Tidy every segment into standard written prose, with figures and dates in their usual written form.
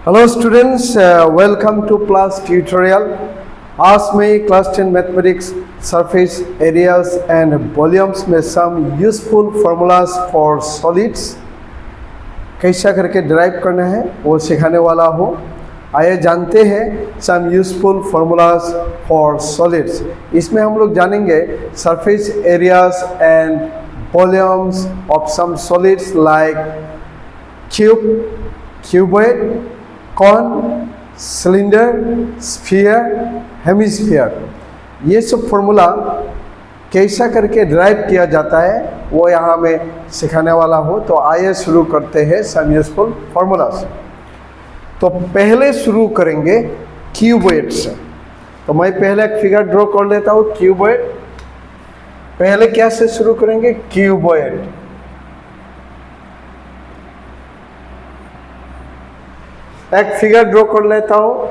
Hello students, welcome to class tutorial. आज मैं class 10 mathematics surface areas and volumes में some useful formulas for solids कैसा करके derive करना है वो सिखाने वाला हूँ। आइए जानते हैं some useful formulas for solids. इसमें हम लोग जानेंगे surface areas and volumes of some solids like cube, cuboid, cone, cylinder, sphere, hemisphere. ये सब फॉर्मूला कैसा करके डिराइव किया जाता है वो यहाँ मैं सिखाने वाला हूँ। तो आइए शुरू करते हैं सम यूजफुल फार्मूलाज। तो पहले शुरू करेंगे क्यूबॉइड से। तो मैं पहले एक फिगर ड्रॉ कर लेता हूँ क्यूबॉइड। पहले क्या से शुरू करेंगे? क्यूबॉइड। एक फिगर ड्रॉ कर लेता हूं।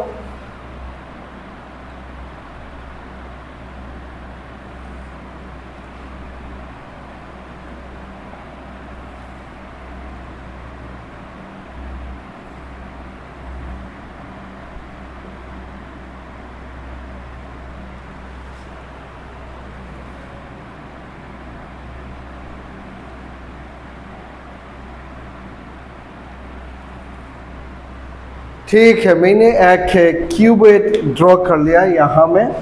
ठीक है, मैंने एक क्यूबॉइड ड्रॉ कर लिया यहाँ में।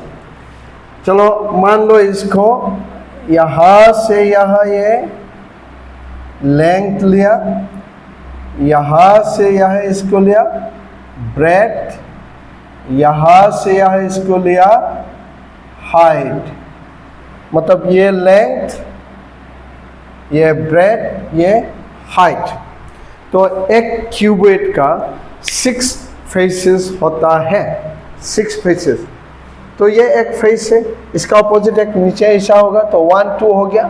चलो मान लो इसको यहाँ से यहाँ ये लेंथ लिया, यहाँ से यहाँ इसको लिया ब्रेथ, यहाँ से यहाँ इसको लिया हाइट। मतलब ये लेंथ, ये ब्रेथ, ये हाइट। तो एक क्यूबॉइड का 6 फेसेस होता है, 6 फेसेस। तो ये एक फेस है, इसका अपोजिट एक नीचे ऐसा होगा तो 1 2 हो गया,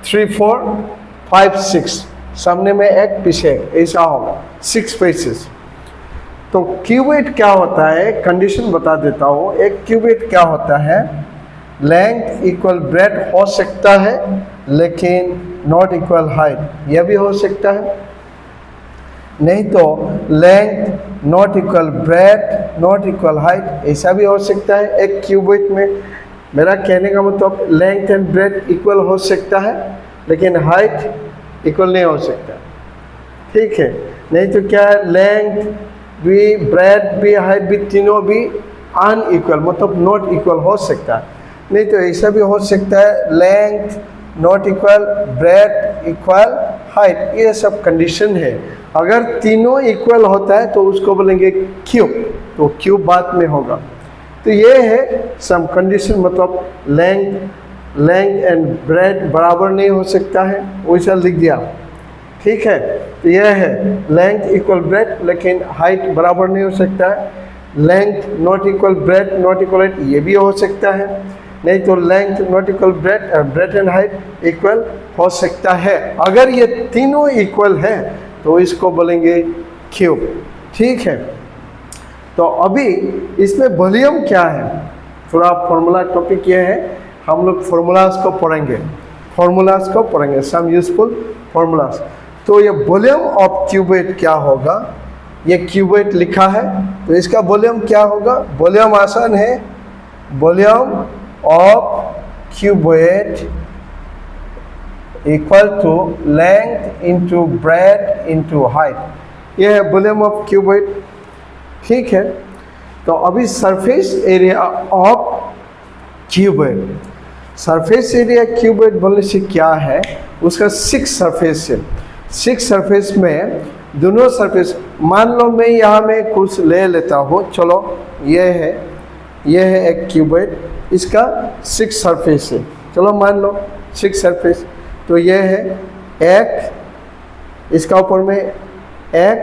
3 4 5 6, सामने में एक पीछे ऐसा होगा, 6 फेसेस। तो क्यूबॉइड क्या होता है, कंडीशन बता देता हूँ। एक क्यूबॉइड क्या होता है, लेंथ इक्वल ब्रेथ हो सकता है लेकिन नॉट इक्वल हाइट, यह भी हो सकता है। नहीं तो length not equal breadth not equal height, ऐसा भी हो सकता है। एक क्यूबॉइड में मेरा कहने का मतलब लेंथ एंड ब्रेथ इक्वल हो सकता है लेकिन हाइट इक्वल नहीं हो सकता। ठीक है, नहीं तो क्या है, लेंथ भी ब्रेथ भी हाइट भी तीनों भी अनइक्वल मतलब नॉट इक्वल हो सकता है। नहीं तो ऐसा भी हो सकता है length not equal breadth equal height, ये सब कंडीशन है। अगर तीनों इक्वल होता है तो उसको बोलेंगे क्यूब। तो क्यूब बाद में होगा। तो ये है सम कंडीशन, मतलब लेंथ एंड ब्रेथ बराबर नहीं हो सकता है, वैसा लिख दिया। ठीक है, तो यह है लेंथ इक्वल ब्रेथ लेकिन हाइट बराबर नहीं हो सकता है। Length not equal breadth not equal height, ये भी हो सकता है। नहीं तो लेंथ नॉट इक्वल ब्रेथ और ब्रेथ एंड हाइट इक्वल हो सकता है। अगर ये तीनों इक्वल है तो इसको बोलेंगे क्यूब। ठीक है, तो अभी इसमें वॉल्यूम क्या है, थोड़ा फॉर्मूला टॉपिक ये है, हम लोग फॉर्मूलाज को पढ़ेंगे सम यूजफुल फॉर्मूलाज। तो ये वॉल्यूम ऑफ क्यूबॉइड क्या होगा, ये क्यूबॉइड लिखा है तो इसका वॉल्यूम क्या होगा। वॉल्यूम आसान है, volume of cuboid equal to length into breadth into height. यह है वॉल्यूम ऑफ क्यूबॉइड। ठीक है, तो अभी surface area of cuboid, surface area cuboid बोलने से क्या है, उसका 6 सरफेस है। 6 सरफेस में दोनों सरफेस, मान लो मैं यहाँ में कुछ ले लेता हूँ। चलो यह है एक क्यूबॉइड, इसका 6 सरफेस है। चलो मान लो 6 सरफेस, तो यह है एक, इसका ऊपर में 1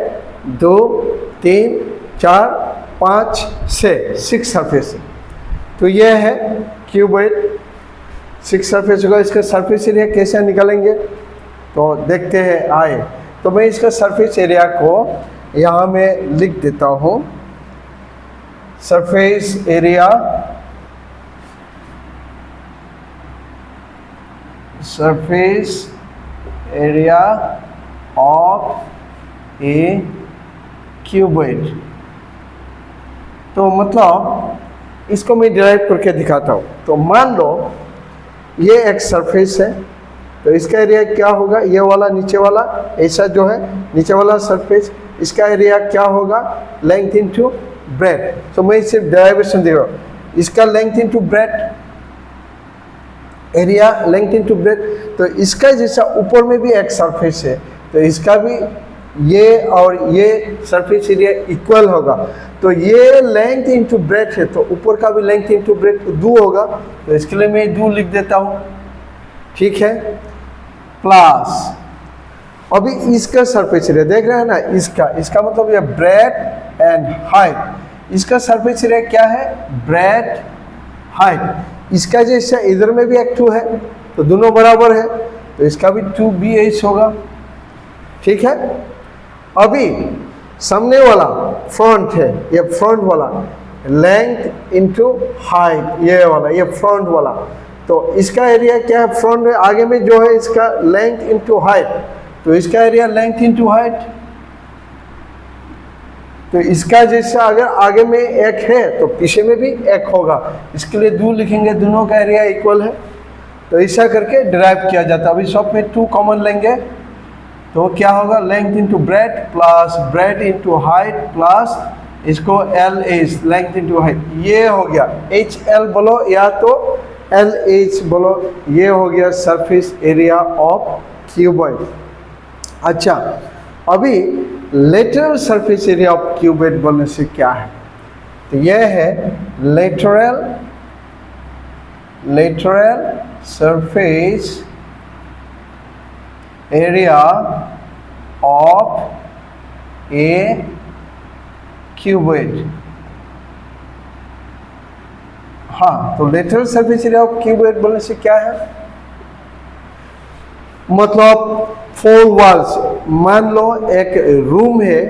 2 3 4 5 6 सरफेस है। तो यह है क्यूबॉइड, 6 सरफेस होगा। इसका सरफेस एरिया कैसे निकालेंगे तो देखते हैं आए। तो मैं इसका सरफेस एरिया को यहाँ में लिख देता हूँ। Surface area of a cuboid. तो मतलब इसको मैं डिराइव करके दिखाता हूँ। तो मान लो ये एक सरफेस है, तो इसका एरिया क्या होगा, ये वाला नीचे वाला ऐसा जो है नीचे वाला सरफेस, इसका एरिया क्या होगा, लेंथ इनटू ब्रेथ। तो मैं सिर्फ डेरिवेशन दे रहा हूँ, इसका length into breadth, area length into breadth. तो इसका जैसा ऊपर में भी एक सरफेस है, तो इसका भी ये और ये सरफेस एरिया इक्वल होगा। तो ये लेंथ इनटू ब्रेथ है, तो ऊपर का भी लेंथ इनटू ब्रेथ 2 होगा। तो इसके लिए मैं 2 लिख देता हूँ, ठीक है। प्लस अभी इसका सरफेस एरिया देख रहे हैं ना, इसका मतलब ये ब्रेथ एंड हाइट। इसका सरफेस एरिया क्या है, ब्रेथ हाइट। इसका जैसा इधर में भी एक 2 है, तो दोनों बराबर है, तो इसका भी 2BH होगा, ठीक है। अभी सामने वाला फ्रंट है, ये फ्रंट वाला लेंथ इनटू हाइट, ये वाला ये फ्रंट वाला। तो इसका एरिया क्या है, फ्रंट में आगे में जो है इसका लेंथ इनटू हाइट, तो इसका एरिया लेंथ इनटू हाइट। तो इसका जैसा अगर आगे में एक है तो पीछे में भी एक होगा, इसके लिए 2 लिखेंगे, दोनों का एरिया इक्वल है। तो ऐसा करके डिराइव किया जाता है। अभी सब में 2 कॉमन लेंगे, तो क्या होगा, length into breadth plus breadth into height plus इसको LH लेंथ इनटू हाइट, ये हो गया। HL बोलो या तो LH बोलो, ये हो गया सरफेस एरिया ऑफ क्यूबॉइड। अच्छा, अभी lateral surface area of cuboid बोलने से क्या है, तो यह है lateral surface area of a cuboid. हाँ, तो lateral surface area of cuboid बोलने से क्या है, मतलब 4 वॉल्स, मान लो एक रूम है,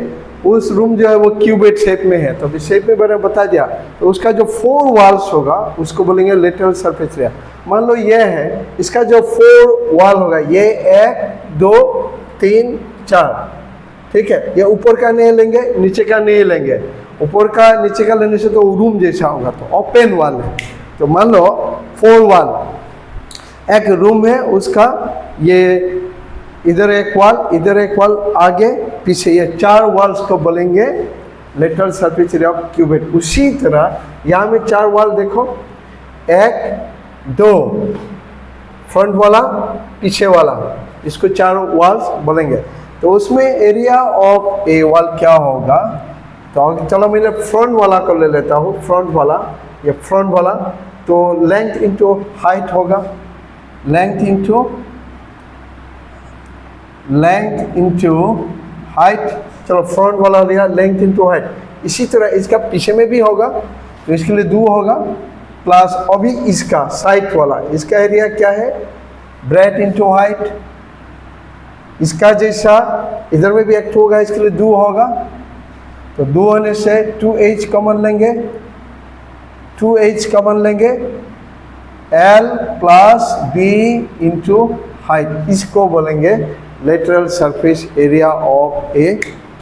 उस रूम जो है वो क्यूबॉइड शेप में है, तो शेप में मैंने बता दिया, तो उसका जो 4 वॉल्स होगा उसको बोलेंगे लेटरल सरफेस एरिया। मान लो ये है, इसका जो 4 वॉल होगा, ये 1 2 3 4, ठीक है। ये ऊपर का नहीं लेंगे, नीचे का नहीं लेंगे, ऊपर का नीचे का लेने से तो रूम जैसा होगा, तो ओपन वॉल है। तो मान लो 4 वॉल, एक रूम है, उसका ये इधर एक वॉल, इधर एक वॉल, आगे पीछे, ये 4 वॉल्स को बोलेंगे lateral surface area of cuboid. उसी तरह यहाँ में 4 वॉल देखो, 1 2, फ्रंट वाला पीछे वाला, इसको 4 वॉल्स बोलेंगे। तो उसमें एरिया ऑफ ए वॉल क्या होगा, तो चलो मैं फ्रंट वाला को ले लेता हूँ। फ्रंट वाला, ये फ्रंट वाला, तो लेंथ इनटू हाइट होगा, लेंथ इनटू हाइट। चलो फ्रंट वाला लिया, लेंथ इनटू हाइट। इसी तरह इसका पीछे में भी होगा, तो इसके लिए 2 होगा, प्लस अभी इसका साइड वाला, इसका एरिया क्या है, ब्रेथ इनटू हाइट। इसका जैसा इधर में भी एक 2 होगा, इसके लिए 2 होगा, तो 2 होने से 2H कॉमन लेंगे, 2H कॉमन लेंगे, L plus B into height, इसको बोलेंगे lateral surface area of a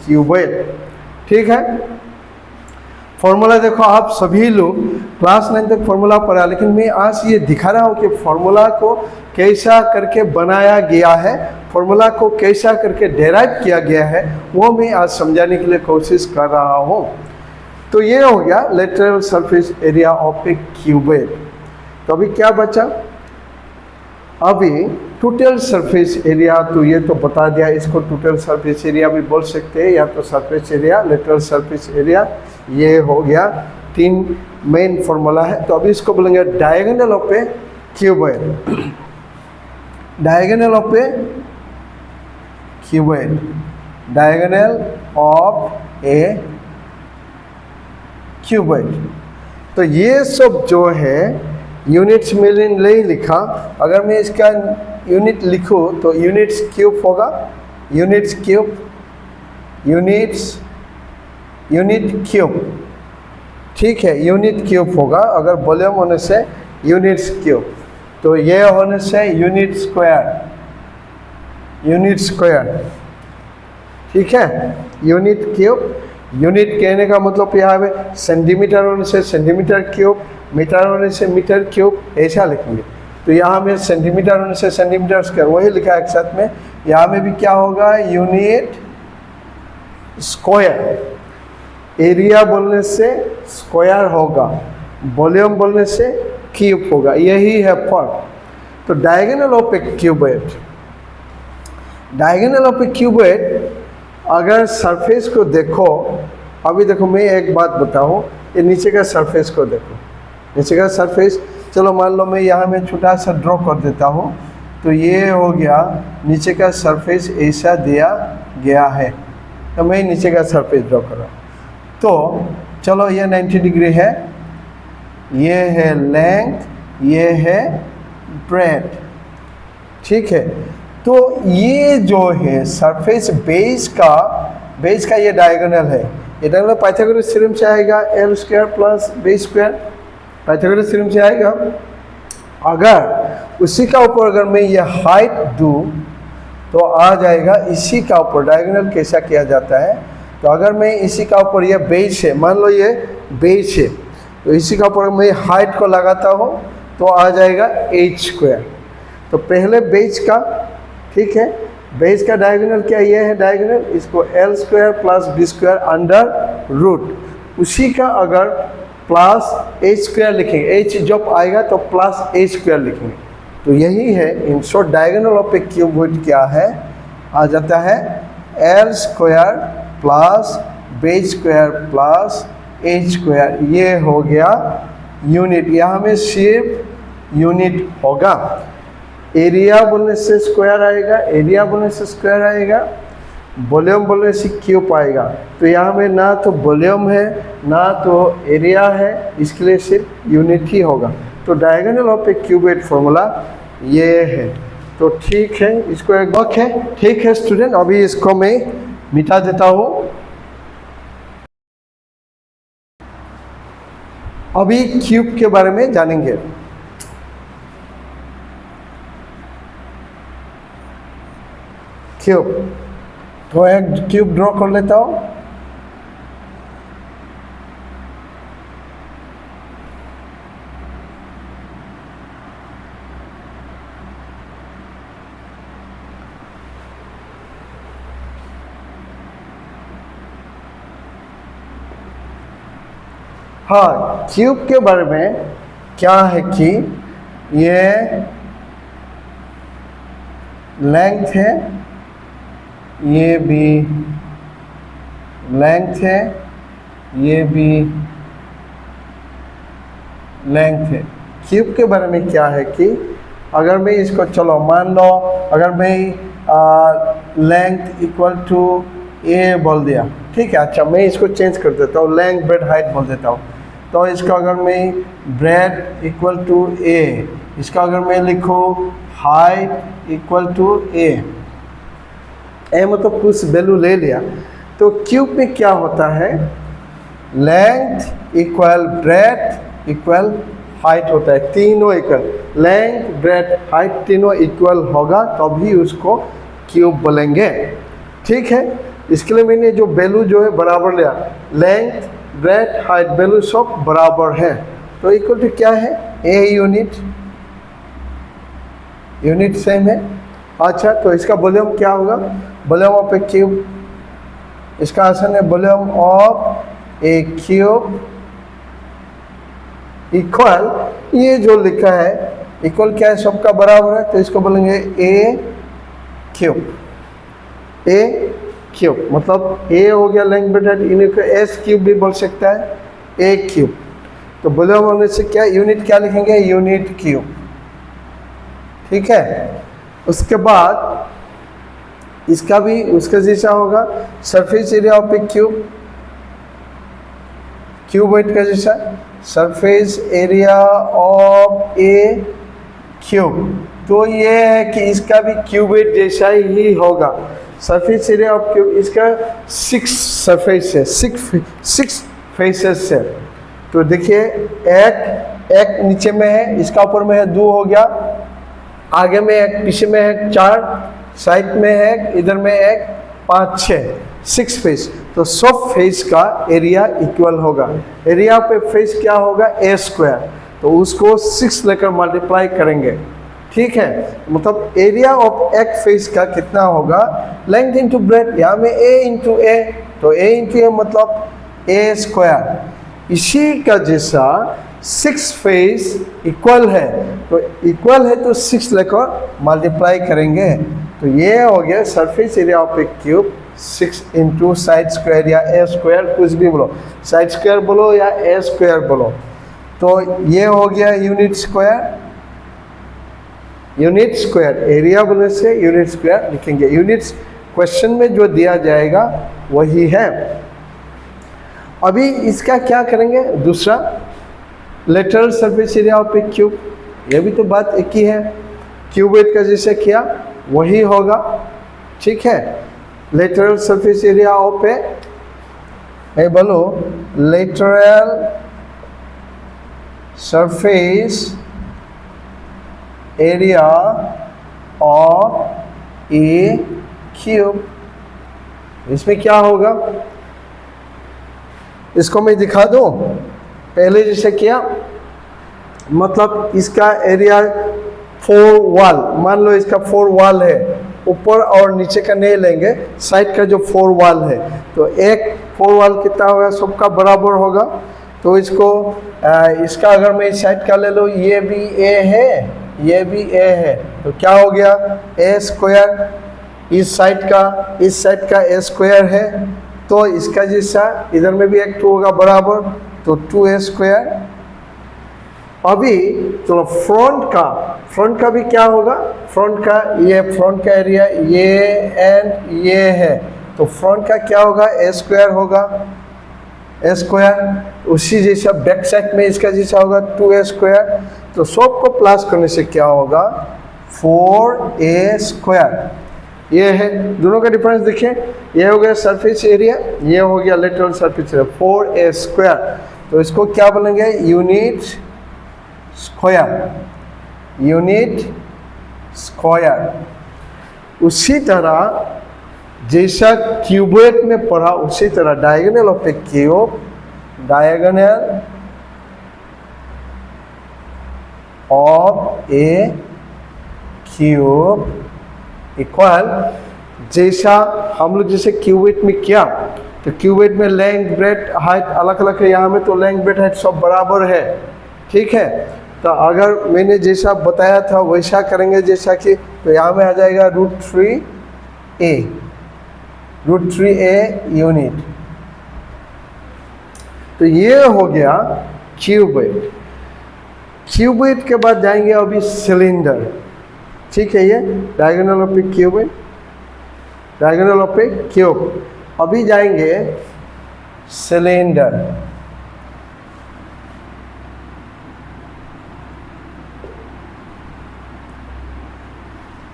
cuboid, ठीक है। फॉर्मूला देखो, आप सभी लोग क्लास 9 तक फॉर्मूला पढ़ा, लेकिन मैं आज ये दिखा रहा हूँ कि फॉर्मूला को कैसा करके बनाया गया है, फॉर्मूला को कैसा करके डेराइव किया गया है, वो मैं आज समझाने के लिए कोशिश कर रहा हूँ। तो ये हो गया lateral surface area of a cuboid. तो अभी क्या बचा, अभी टोटल सरफेस एरिया, तो ये तो बता दिया, इसको टोटल सरफेस एरिया भी बोल सकते हैं, या तो surface area, lateral surface area, ये हो गया। 3 मेन फॉर्मूला है। तो अभी इसको बोलेंगे diagonal of a cuboid, diagonal of a cuboid, diagonal of a cuboid. तो ये सब जो है यूनिट्स में नहीं लिखा, अगर मैं इसका यूनिट लिखूँ तो यूनिट्स क्यूब होगा, यूनिट क्यूब, ठीक है, यूनिट क्यूब होगा। अगर वॉल्यूम होने से यूनिट्स क्यूब, तो ये होने से यूनिट स्क्वायर, ठीक है, यूनिट क्यूब यूनिट कहने का मतलब यहाँ पे सेंटीमीटर होने से सेंटीमीटर क्यूब, मीटर होने से मीटर क्यूब, ऐसा लिखेंगे। तो यहाँ में सेंटीमीटर होने से सेंटीमीटर स्क्वायर, वही लिखा है एक साथ में। यहाँ में भी क्या होगा, यूनिट स्क्वायर। एरिया बोलने से स्क्वायर होगा, वॉल्यूम बोलने से क्यूब होगा, यही है फर्क। तो diagonal of a cuboid, diagonal of a cuboid अगर सरफेस को देखो, अभी देखो मैं एक बात बताऊँ, ये नीचे का सरफेस को देखो, नीचे का सरफेस, चलो मान लो मैं यहाँ में छोटा सा ड्रॉ कर देता हूँ, तो ये हो गया नीचे का सरफेस, ऐसा दिया गया है। तो मैं नीचे का सरफेस ड्रॉ कर रहा हूँ। तो चलो ये 90 डिग्री है, ये है लेंथ, ये है ब्रेथ, ठीक है। तो ये जो है सरफेस बेस का ये डायगोनल है। ये डायगोनल पाइथागोरस थ्योरम से आएगा, L square plus B square, Pythagoras theorem से आएगा। अगर उसी का ऊपर अगर मैं ये हाइट दूँ तो आ जाएगा इसी का ऊपर। डायगोनल कैसा किया जाता है, तो अगर मैं इसी का ऊपर, ये बेस है, मान लो ये बेस है, तो इसी का ऊपर मैं हाइट को लगाता हूँ तो आ जाएगा एच स्क्वायर। तो पहले बेस का, ठीक है, बेस का डायगोनल क्या, ये है डायगोनल, इसको L square plus B square under root, उसी का अगर प्लस एच स्क्वायर लिखेंगे, एच जब आएगा तो प्लस एच स्क्वायर लिखेंगे। तो यही है in short diagonal of a cuboid क्या है, आ जाता है L square plus B square plus H square, ये हो गया यूनिट। यहाँ में सिर्फ यूनिट होगा। एरिया बोलने से स्क्वायर आएगा, एरिया बोलने से स्क्वायर आएगा, वॉल्यूम बोलने से क्यूब आएगा। तो यहाँ में ना तो वॉल्यूम है ना तो एरिया है, इसके लिए सिर्फ यूनिट ही होगा। तो diagonal of a cuboid formula ये है। तो ठीक है, इसको एक वक्त है, ठीक है स्टूडेंट, अभी इसको मैं मिटा देता हूँ। अभी क्यूब के बारे में जानेंगे। क्यूब, तो एक क्यूब ड्रॉ कर लेता हूँ। हाँ, क्यूब के बारे में क्या है कि ये लेंथ है, ये भी लेंथ है, ये भी लेंथ है। क्यूब के बारे में क्या है कि अगर मैं इसको, चलो मान लो अगर मैं लेंथ इक्वल टू ए बोल दिया, ठीक है, अच्छा मैं इसको चेंज कर देता हूँ, लेंथ ब्रेड हाइट बोल देता हूँ। तो इसका अगर मैं ब्रेड इक्वल टू ए, इसका अगर मैं लिखूँ हाइट इक्वल टू ए मतलब कुछ वैल्यू ले लिया। तो क्यूब में क्या होता है, length equal bread equal height होता है, तीनों इक्वल, लेंथ ब्रेड हाइट तीनों इक्वल होगा तभी उसको क्यूब बोलेंगे, ठीक है। इसके लिए मैंने जो वैल्यू जो है बराबर लिया, लेंथ ब्रेड हाइट वैल्यू सब बराबर है, तो इक्वल टू क्या है, ए यूनिट, यूनिट सेम है। अच्छा, तो इसका वॉल्यूम क्या होगा, वॉल्यूम ऑफ ए क्यूब, इसका आंसर है volume of A cube equal, ये जो लिखा है इक्वल क्या है, सबका बराबर है, तो इसको बोलेंगे ए क्यूब, ए क्यूब मतलब ए हो गया लेंथ ब्रेड हाइट, इन्हीं को एस क्यूब भी बोल सकता है, ए क्यूब। तो वॉल्यूम होने से क्या यूनिट क्या लिखेंगे, यूनिट क्यूब, ठीक है। उसके बाद इसका भी उसका जैसा होगा, surface area of A cube, cuboid का जैसा, surface area of A cube. तो ये है कि इसका भी क्यूबॉइड जैसा ही होगा। सरफेस एरिया ऑफ क्यूब, इसका 6 सरफेस है, 6 फेसेस है। तो देखिए एक नीचे में है, इसका ऊपर में है 2 हो गया, आगे में एक, पीछे में है 4, साइड में है, इधर में एक 5 6, 6 फेस, तो सब फेस का एरिया इक्वल होगा। एरिया पे फेस क्या होगा, ए स्क्वायर, तो उसको 6 लेकर मल्टीप्लाई करेंगे, ठीक है। मतलब एरिया ऑफ एक फेस का कितना होगा, लेंथ इंटू ब्रेथ, यहाँ में ए इंटू ए, तो ए इंटू ए मतलब ए स्क्वायर। इसी का जैसा 6 फेस इक्वल है, तो इक्वल है तो 6 लेकर मल्टीप्लाई करेंगे, तो ये हो गया surface area of A cube 6 into side square या ए स्क्वायर, कुछ भी बोलो, साइड स्क्वायर बोलो या ए स्क्वायर बोलो। तो ये हो गया unit square, unit square, area बोलने से यूनिट स्क्वायर लिखेंगे। यूनिट्स क्वेश्चन में जो दिया जाएगा वही है। अभी इसका क्या करेंगे, दूसरा lateral surface area of A cube, ये भी तो बात एक ही है, क्यूबॉइड का जैसे किया वही होगा, ठीक है। लेटरल सरफेस एरिया ऑफ ए, बोलो lateral surface area of A cube, इसमें क्या होगा, इसको मैं दिखा दूं, पहले जैसे किया, मतलब इसका एरिया 4 वॉल, मान लो इसका 4 वॉल है, ऊपर और नीचे का नहीं लेंगे, साइड का जो 4 वॉल है, तो एक 4 वॉल कितना होगा, सबका बराबर होगा। तो इसको इसका अगर मैं इस साइड का ले लो, ये भी ए है, ये भी ए है, तो क्या हो गया, ए स्क्वायर, इस साइड का ए स्क्वायर है, तो इसका जैसा इधर में भी एक 2 होगा बराबर, तो 2a स्क्वायर। अभी चलो फ्रंट का भी क्या होगा, फ्रंट का एरिया ये एंड ये है, तो फ्रंट का क्या होगा, ए स्क्वायर होगा, ए स्क्वायर। उसी जैसा बैक साइड में इसका जैसा होगा 2a स्क्वायर, तो सबको प्लस करने से क्या होगा, 4a स्क्वायर। ये है, दोनों का डिफरेंस देखिए, ये हो गया सरफेस एरिया, ये हो गया lateral surface area, 4a square. तो इसको क्या बोलेंगे, यूनिट स्क्वायर, यूनिट स्क्वायर। उसी तरह जैसा क्यूबॉइड में पढ़ा, उसी तरह diagonal of A cube, diagonal of A cube equal, जैसा हम लोग जैसे क्यूबॉइड में किया, तो क्यूबॉइड में लेंथ ब्रेथ हाइट अलग अलग है, यहाँ में तो लेंथ ब्रेथ हाइट सब बराबर है, ठीक है। तो अगर मैंने जैसा बताया था वैसा करेंगे, जैसा कि, तो यहाँ में आ जाएगा √3a, √3a यूनिट। तो ये हो गया क्यूबॉइड। क्यूबॉइड के बाद जाएंगे अभी सिलेंडर, ठीक है। ये diagonal of A cube, diagonal of A cube. अभी जाएंगे सिलेंडर।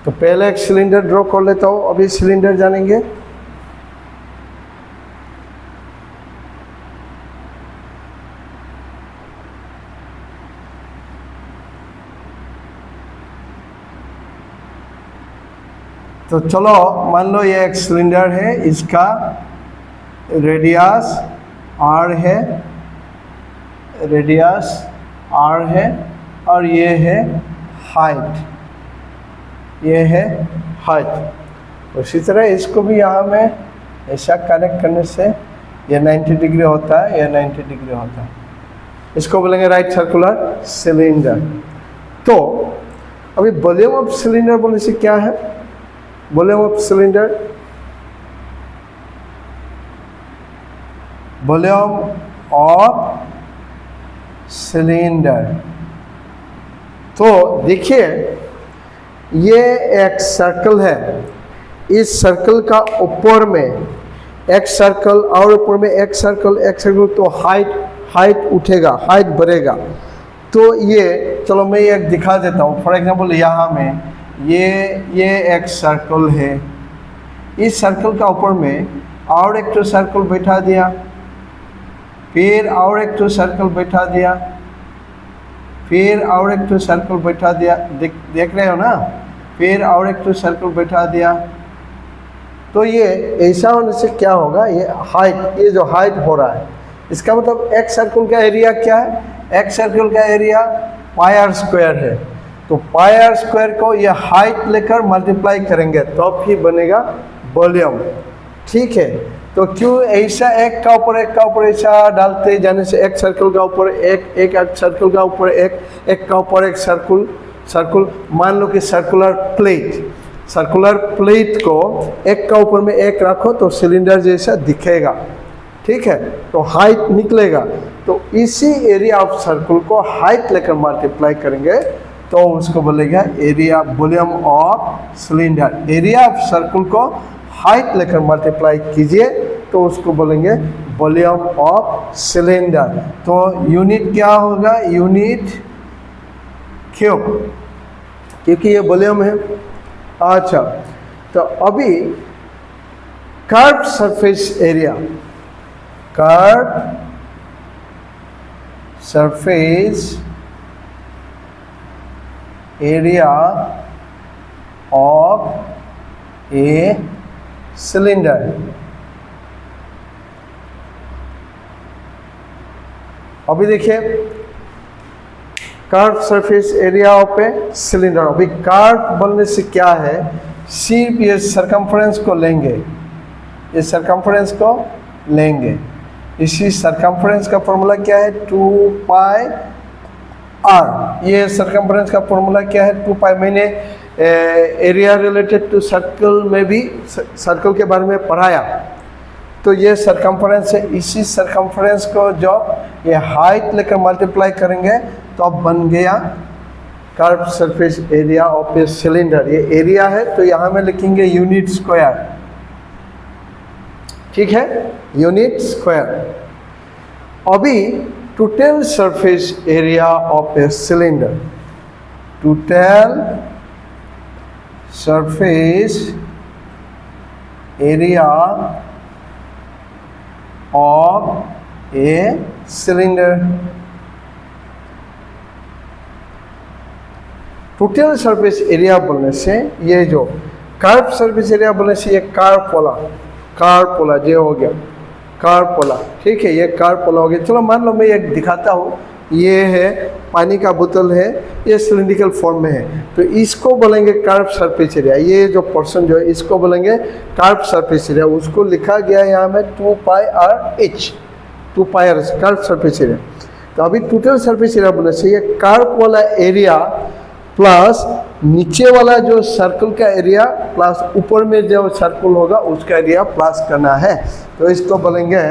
तो पहले एक सिलेंडर ड्रॉ कर लेता हूँ, अभी सिलेंडर जानेंगे। तो चलो मान लो ये एक सिलेंडर है, इसका रेडियस r है, रेडियस r है, और ये है हाइट, ये है हाइट। उसी तरह इसको भी यहाँ में ऐसा कनेक्ट करने से ये 90 डिग्री होता है, ये 90 डिग्री होता है, इसको बोलेंगे राइट सर्कुलर सिलेंडर। तो अभी वॉल्यूम ऑफ सिलेंडर बोलने से क्या है, volume of cylinder, volume of cylinder. तो देखिए ये एक सर्कल है, इस सर्कल का ऊपर में एक सर्कल और ऊपर में एक सर्कल, तो हाइट उठेगा, हाइट बढ़ेगा। तो ये चलो मैं एक दिखा देता हूँ। फॉर एग्जांपल यहाँ में ये एक सर्कल है, इस सर्कल का ऊपर में और एक तो सर्कल बैठा दिया, फिर और एक तो सर्कल बैठा दिया, फिर और एक तो सर्कल बैठा दिया, देख रहे हो ना, फिर और एक तो सर्कल बैठा दिया, तो ये ऐसा होने से क्या होगा, ये हाइट, ये जो हाइट हो रहा है, इसका मतलब एक सर्कल का एरिया क्या है, एक सर्कल का एरिया पाई आर स्क्वायर है। तो पाई आर स्क्वायर को ये हाइट लेकर मल्टीप्लाई करेंगे तो ही बनेगा वॉल्यूम। ठीक है, तो क्यों ऐसा एक का ऊपर ऐसा डालते जाने से एक सर्कल का ऊपर एक सर्कल का ऊपर एक का ऊपर एक सर्कल मान लो कि सर्कुलर प्लेट को एक का ऊपर में एक रखो तो सिलेंडर जैसा दिखेगा। ठीक है, तो हाइट निकलेगा, तो इसी एरिया ऑफ सर्कल को हाइट लेकर मल्टीप्लाई करेंगे तो उसको बोलेगा area volume of cylinder. Area of circle को हाइट लेकर मल्टीप्लाई कीजिए तो उसको बोलेंगे वॉल्यूम ऑफ सिलेंडर। तो यूनिट क्या होगा, यूनिट क्यूब, क्योंकि ये वॉल्यूम है। अच्छा, तो अभी curve surface area, curve surface area of a cylinder. अभी देखिए curve surface area of a cylinder. अभी कर्व बनने से क्या है, सिर्फ ये सरकमफ्रेंस को लेंगे, ये सरकमफ्रेंस को लेंगे। इसी सरकमफ्रेंस का फॉर्मूला क्या है, 2 पाई आर। ये सरकमफ्रेंस का फॉर्मूला क्या है, 2 पाई। मैंने एरिया रिलेटेड टू सर्कल में भी सर्कल के बारे में पढ़ाया। तो ये सरकमफ्रेंस है, इसी सरकमफ्रेंस को जब ये हाइट लेकर मल्टीप्लाई करेंगे तो अब बन गया curve surface area of a cylinder. ये एरिया है तो यहाँ में लिखेंगे यूनिट स्क्वायर। ठीक है, यूनिट स्क्वायर। अभी total surface area of a cylinder, total surface area of a cylinder. Total surface area बोलने से ये जो कर्व सरफेस एरिया बोलने से ये कार्पोला जो हो गया कार्पोला। ठीक है, ये कार्पोला हो गया। चलो मान लो मैं एक दिखाता हूँ, ये है पानी का बोतल है, ये सिलिंड्रिकल फॉर्म में है, तो इसको बोलेंगे कर्व सरफेस एरिया। ये जो पोर्शन जो है इसको बोलेंगे कर्व सरफेस एरिया। उसको लिखा गया है यहाँ में 2 pi R H, 2 pi R curve surface area. तो अभी टोटल सरफेस एरिया बोलने से ये कर्व वाला एरिया प्लस नीचे वाला जो सर्कल का एरिया प्लस ऊपर में जो सर्कल होगा उसका एरिया प्लस करना है। तो इसको बोलेंगे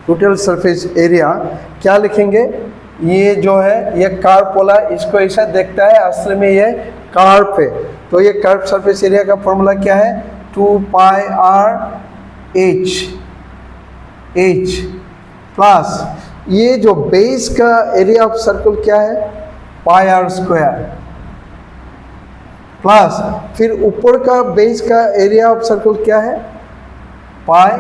टोटल सरफेस एरिया। क्या लिखेंगे, ये जो है ये कार्पोला, इसको ऐसा देखता है, असल में ये कार्व है। तो ये कर्व सरफेस एरिया का फॉर्मूला क्या है, 2 पाई आर एच प्लस ये जो बेस का एरिया ऑफ सर्कल क्या है, पाई आर स्क्वायर, प्लस फिर ऊपर का बेस का एरिया ऑफ सर्कल क्या है, पाई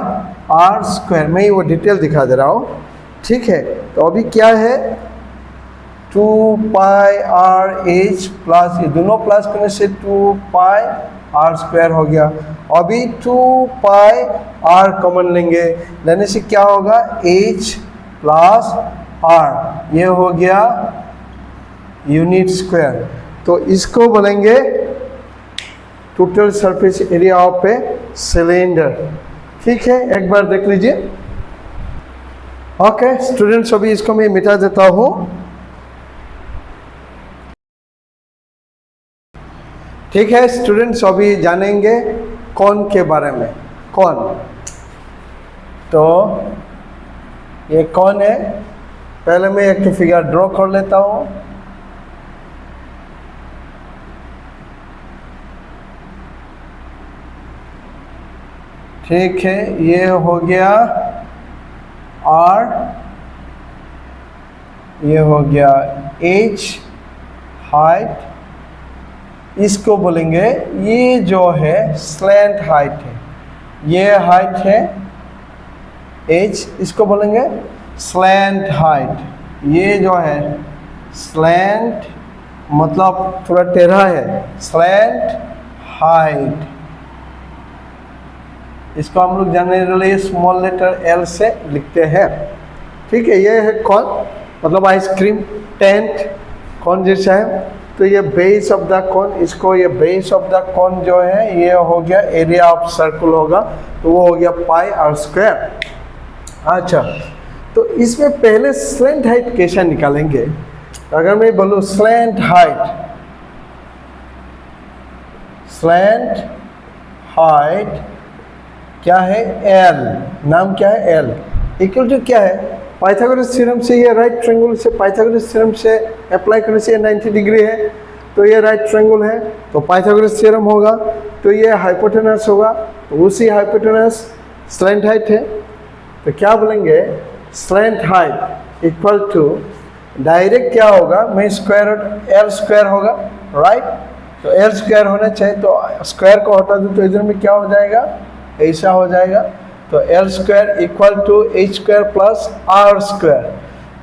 आर स्क्वायर। मैं वो डिटेल दिखा दे रहा हूँ। ठीक है, तो अभी क्या है, 2 पाई आर एच प्लस ये दोनों प्लस करने से 2 पाई आर स्क्वायर हो गया। अभी 2 पाई आर कॉमन लेने से क्या होगा, एच प्लस आर, ये हो गया यूनिट स्क्वायर। तो इसको बोलेंगे total surface area of a cylinder. ठीक है, एक बार देख लीजिए। ओके स्टूडेंट्स, अभी इसको मैं मिटा देता हूँ। ठीक है स्टूडेंट्स, अभी जानेंगे कौन के बारे में। कौन, तो ये कौन है, पहले मैं एक फिगर ड्रॉ कर लेता हूँ। ठीक है, ये हो गया R, ये हो गया H हाइट, इसको बोलेंगे, ये जो है स्लैंट हाइट है, ये हाइट है H, इसको बोलेंगे स्लैंट हाइट। ये जो है स्लैंट मतलब थोड़ा टेढ़ा है, स्लैंट हाइट। इसको हम लोग जनरली स्मॉल लेटर एल से लिखते हैं। ठीक है, ये है कॉन, मतलब आइसक्रीम। टेंट कॉन जैसा है, तो ये बेस ऑफ द कॉन, इसको ये बेस ऑफ द कॉन जो है ये हो गया एरिया ऑफ सर्कल होगा, तो वो हो गया पाई आर स्क्वायर। अच्छा, तो इसमें पहले स्लैंट हाइट कैसे निकालेंगे? अगर मैं बोलूँ स्लैंट हाइट, स्लैंट हाइट क्या है? एल, नाम क्या है? एल इक्वल टू क्या है? पाइथागोरस थ्योरम से ये राइट ट्रायंगल से पाइथागोरस थ्योरम से अप्लाई करने से 90 डिग्री है, तो ये राइट ट्रायंगल है, तो पाइथागोरस थ्योरम होगा, तो ये हाइपोटेनस होगा, तो उसी हाइपोटेनस स्लैंट हाइट है। तो क्या बोलेंगे? Slant height equal to, direct क्या होगा? मैं स्क्वायर रूट एल स्क्वायर होगा, राइट? तो एल स्क्वायर होना चाहिए, तो स्क्वायर को हटा दूँ तो इधर में क्या हो जाएगा? ऐसा हो जाएगा। तो L square equal to H square plus R square.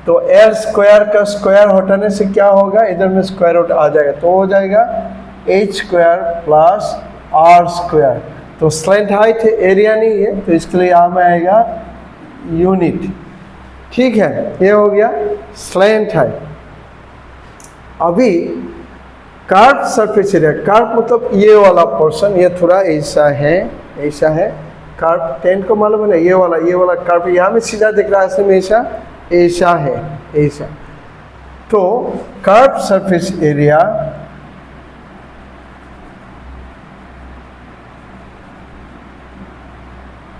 तो एल स्क्वायर का स्क्वायर हटाने से क्या होगा? इधर में स्क्वायर रूट आ जाएगा, तो हो जाएगा H square plus R square. तो स्लैंट हाइट है, एरिया नहीं है, तो इसके लिए यहाँ में आएगा यूनिट। ठीक है, ये हो गया स्लैंट हाइट। अभी कार्व सरफेस एरिया, कार्व मतलब ये वाला पोर्शन, ये थोड़ा ऐसा है, ऐसा है। कार्व टेंट को मालूम है ना, ये वाला कार्व यहाँ में सीधा दिख रहा है, इसमें ऐसा ऐसा है, ऐसा। तो curve surface area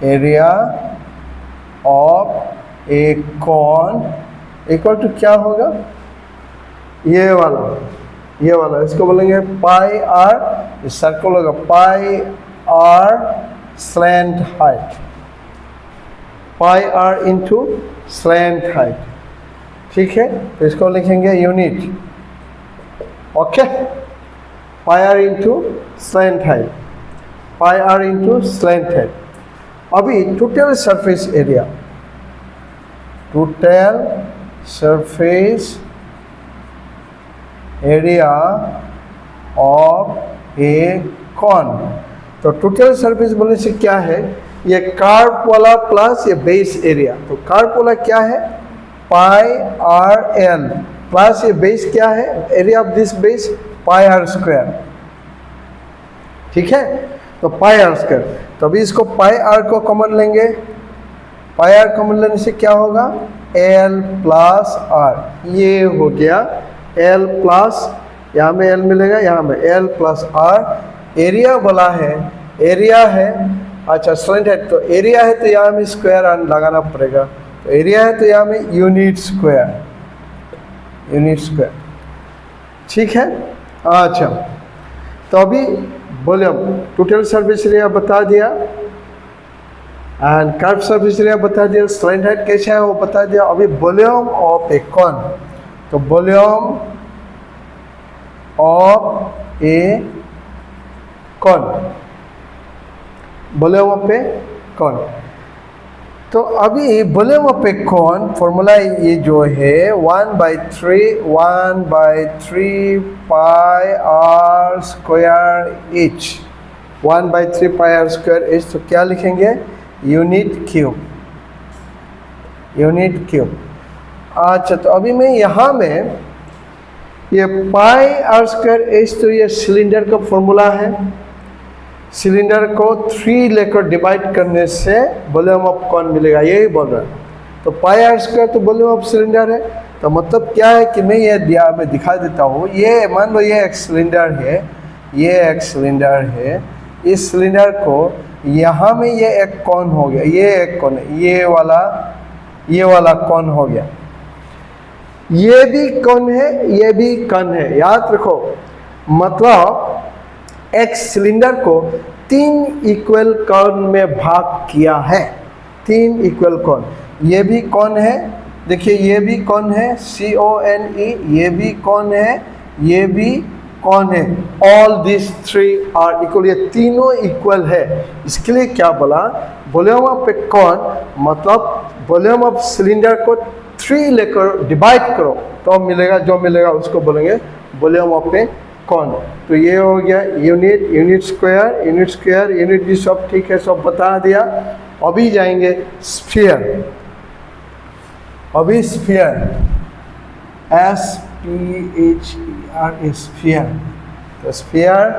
area of a cone equal to क्या होगा? ये वाला इसको बोलेंगे पाई आर, सर्कल होगा pi R slant height, pi R into slant height. ठीक है, तो इसको लिखेंगे unit. Okay, pi R into slant height, pi R into slant height. अभी total surface area, total surface area of a cone. तो total surface बोलने से क्या है? ये कार्व वाला प्लस ये बेस एरिया। तो कार्व वाला क्या है? पाई आर एल प्लस ये बेस क्या है? Area of this base pi R square. ठीक है, तो पाई आर स्क्वायर। तो अभी इसको पाई आर को कॉमन लेंगे, पाई आर कॉमन लेने से क्या होगा? एल प्लस आर, ये हो गया एल प्लस, यहाँ में एल मिलेगा, यहाँ में एल प्लस आर। एरिया बोला है, एरिया है, अच्छा स्लैंट है, तो एरिया है तो यहाँ में स्क्वायर लगाना पड़ेगा, तो एरिया है तो यहाँ में यूनिट स्क्वायर, यूनिट स्क्वायर। ठीक है, अच्छा। तो अभी वॉल्यूम, टोटल सरफेस एरिया बता दिया, एंड कर्व सरफेस एरिया बता दिया, स्लैंट हाइट कैसे है वो बता दिया। अभी वॉल्यूम ऑफ ए कॉन, तो volume of a cone, volume of a cone. तो अभी volume of a cone formula ये जो है 1/3 pi R square H, 1/3 pi R square H. तो क्या लिखेंगे? Unit cube, unit cube. अच्छा, तो अभी मैं यहाँ में ये पाई आर स्क्वायर एच, तो ये सिलेंडर का फॉर्मूला है। सिलेंडर को 3 लेकर डिवाइड करने से वॉल्यूम ऑफ कॉन मिलेगा, यही बोल रहा है। तो पाई आर स्क्वायर तो वॉल्यूम ऑफ सिलेंडर है। तो मतलब क्या है कि मैं ये मैं दिखा देता हूँ। ये मान लो ये एक सिलेंडर है, ये एक सिलेंडर है। इस सिलेंडर को यहाँ में ये एक कॉन हो गया, ये एक कॉन है, ये वाला कॉन हो गया। ये भी कॉन है, ये भी कॉन है, याद रखो। मतलब एक सिलेंडर को 3 इक्वल कॉन में भाग किया है, 3 इक्वल कॉन। ये भी कॉन है, देखिए ये भी कॉन है, CONE, ये भी कॉन है, ये भी कौन है। ऑल दिस 3 आर इक्वल, ये तीनों इक्वल है। इसके लिए क्या बोला? वॉल्यूम ऑफ ए कॉन मतलब वॉल्यूम ऑफ सिलेंडर को 3 लेकर डिवाइड करो तो मिलेगा, जो मिलेगा उसको बोलेंगे वॉल्यूम ऑफ ए कौन, तो ये हो गया unit, unit square, unit square, unit भी सब ठीक है, सब बता दिया। अभी जाएंगे स्फीयर। अभी स्फीयर, SPHER, स्फीयर। तो स्फीयर,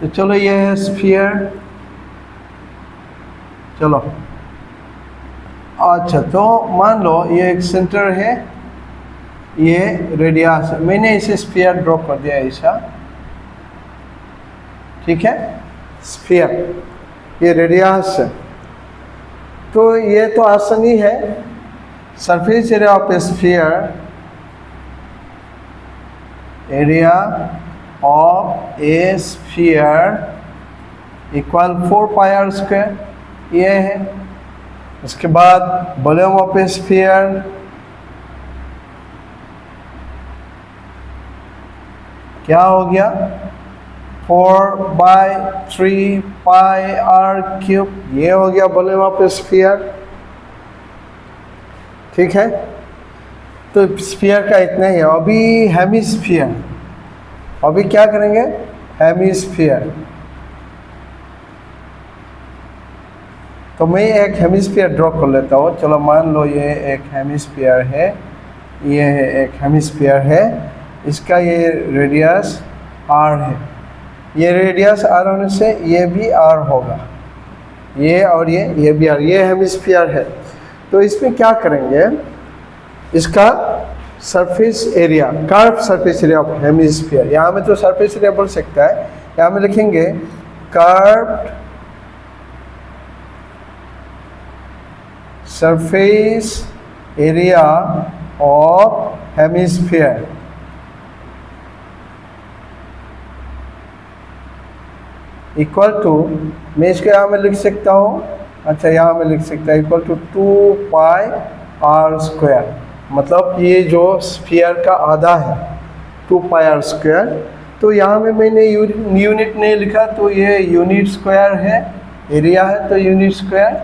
तो चलो ये है स्फीयर। चलो अच्छा, तो मान लो ये एक सेंटर है, ये रेडियस, मैंने इसे स्फीयर ड्रॉ कर दिया ऐसा, ठीक है, स्फीयर, ये रेडियस है। तो ये तो आसानी है, surface area of a sphere, area of a sphere equal 4 pi R square, ये है। उसके बाद वॉल्यूम ऑफ ए स्फीयर, क्या हो गया, 4/3 पाई आर क्यूब, ये हो गया वॉल्यूम ऑफ ए स्फीयर, ठीक है। तो स्फीयर का इतना ही है। अभी हेमिस्फीयर, अभी क्या करेंगे, हेमिस्फीयर। तो मैं एक हेमिस्फीयर ड्रॉ कर लेता हूँ। चलो मान लो ये एक हेमिस्फीयर है, ये है एक हेमिस्फीयर है, इसका ये रेडियस r है, ये रेडियस r होने से ये भी r होगा, ये और ये भी r, ये हेमिस्फीयर है। तो इसमें क्या करेंगे, इसका surface area, curve surface area of hemisphere, यहाँ में तो सरफेस एरिया बोल सकता है, यहाँ में लिखेंगे curved surface area of hemisphere equal to, मैं इसके यहाँ में लिख सकता हूँ, अच्छा यहाँ में लिख सकता है equal to 2 pi R square, मतलब ये जो स्फीयर का आधा है 2 पाई आर स्क्वायर। तो यहाँ में मैंने यूनिट नहीं लिखा, तो ये यूनिट स्क्वायर है, एरिया है तो यूनिट स्क्वायर,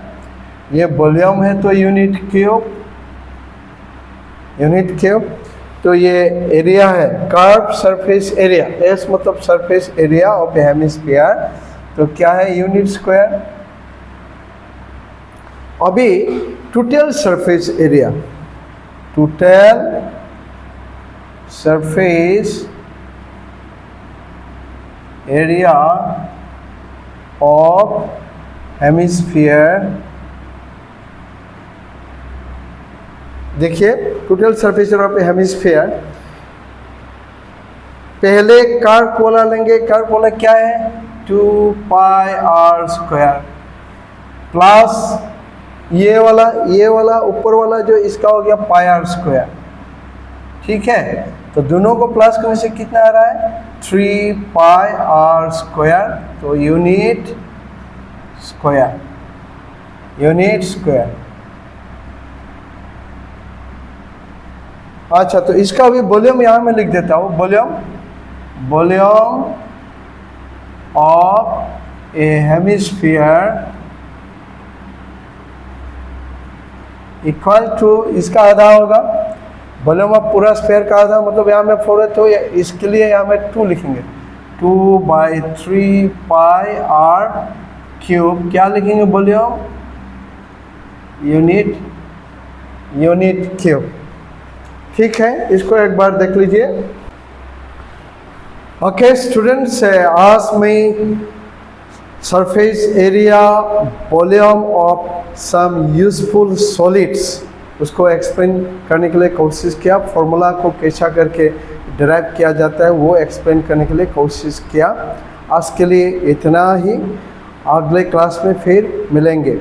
ये वॉल्यूम है तो यूनिट क्यूब, यूनिट क्यूब। तो ये एरिया है, कर्व सरफेस एरिया, एस मतलब surface area of a hemisphere, तो क्या है, यूनिट स्क्वायर। अभी total surface area, total surface area of hemisphere, देखिए total surface area of hemisphere, पहले कर्व वाला लेंगे, कर्व वाला क्या है, 2 पाई आर स्क्वायर प्लस ये वाला ऊपर वाला जो इसका हो गया पाई आर स्क्वायर, ठीक है। तो दोनों को प्लस करने से कितना आ रहा है, 3 पाई आर स्क्वायर, तो यूनिट स्क्वायर, यूनिट स्क्वायर। अच्छा, तो इसका भी वॉल्यूम यहाँ में लिख देता हूँ, volume of a hemisphere equal to, इसका आधा होगा, वॉल्यूम ऑफ पूरा स्फीयर का आधा, मतलब यहाँ में 4 है तो इसके लिए यहाँ में 2 लिखेंगे, 2/3 पाई आर क्यूब, क्या लिखेंगे, वॉल्यूम यूनिट क्यूब, ठीक है। इसको एक बार देख लीजिए। ओके स्टूडेंट्स, आज मैं surface area, volume of some useful solids, उसको एक्सप्लेन करने के लिए कोशिश किया, फॉर्मूला को कैसा करके डिराइव किया जाता है वो एक्सप्लेन करने के लिए कोशिश किया। आज के लिए इतना ही, अगले क्लास में फिर मिलेंगे।